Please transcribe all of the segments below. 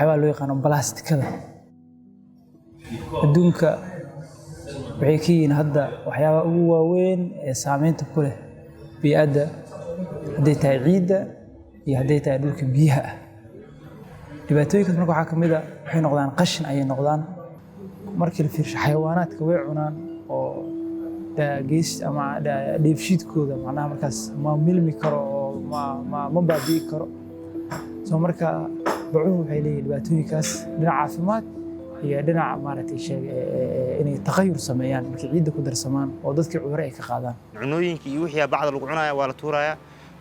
waxyaabaa loo yaqaano balaastikada adduunka waxay ka yihiin hadda waxyaabaha ugu waaweyn ee saameynta ku leh bii'adda hadday tahay ciidda iyo hadday tahay dhulka biyaha ah dhibaatooyinkaas marka waxaa ka mid ah waxay noqdaan qashin ayay noqdaan markii la fiirsho xayawaanaadka way cunaan oo gees ama dheefshiidkooda macnaha markaas ma milmi karo oo ma baabi'i karo soo marka bacuhu waxay leeyihiin dhibaatooyinkaas dhinaca caafimaad iyo dhinaca maaragtay inay taqayur sameeyaan markay ciidda ku darsamaan oo dadkii cudurro ay ka qaadaan cunooyinka iyo wixii bacda lagu cunaya waa la tuurayaa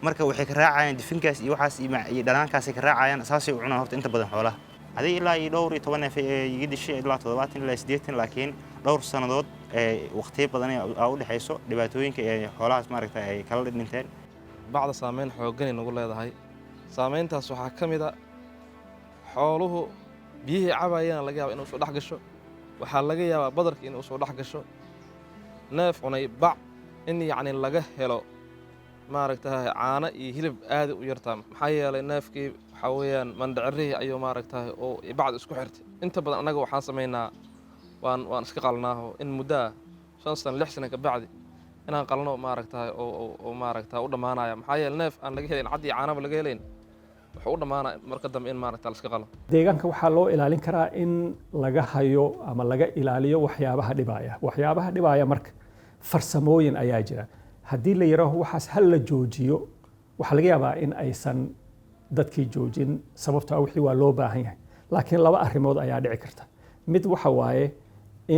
marka waxay ka raacayaan difinkaas iyo waxaas iyo dhanaankaas ka raacayaan asaasay u cunaan horta inta badan xoolaha hadii ilaa iyo dhowr iyo 10 neef iga dishay ilaa 70 ilaa 80 laakiin dhowr sanadood waqti badan ay u dhaxayso dhibaatooyinka ee xoolahaas maaragtay ay kala dhinteen bacda saameyn xooggan nagu leedahay saameyntaas waxaa ka mid ah xooluhu biyihii cabayaan laga yaabaa inuu soo dhex gasho waxaa laga yaabaa badarka inuu soo dhex gasho neef cunay bac in yacni laga helo maaragtay caano iyo hilib aad u yartaa maxaa yeelay neefkii waxa weeyaan mandhicirihii ayuu maaragtay oo bacda isku xirtay inta badan anaga waxaan sameynaa waan iska qalnaaho in muddo 5 sano 6 sano ka bacdi inaan qalno maaragtay oo maaragtay u dhamaanaya maxaa yeelay neef aan laga helin cad iyo caanaba laga helayn wuxuu u dhamaanaa marka dambe in maaragtay la iska qalo deegaanka waxaa loo ilaalin karaa in laga hayo ama laga ilaaliyo waxyaabaha dhibaya marka farsamooyin ayaa jira haddii la yiraahdo waxaas hal la joojiyo waxa laga yaabaa in aysan dadkii joojin sababtoo ah wixii waa loo baahan yahay laakiin laba arrimood ayaa dhici karta mid waxa waaye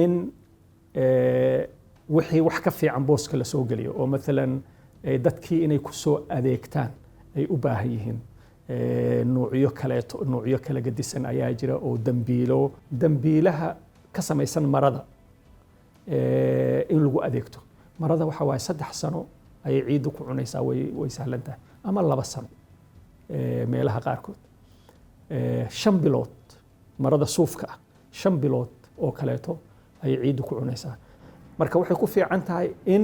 in wixii wax ka fiican booska la soo geliyo oo maalan dadkii inay ku soo adeegtaan ay u baahan yihiin nuucyo kala gedisan ayaa jira oo dambiilaha ka samaysan marada in lagu adeegto marada waxa waaye 3 sano ayay ciiddu ku cunaysaa way sahlan tahay ama 2 sano meelaha qaarkood 5 bilood marada suufka ah 5 bilood oo kaleeto ayay ciiddu ku cunaysaa marka waxay ku fiican tahay in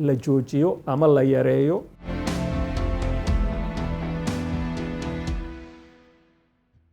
la joojiyo ama la yareeyo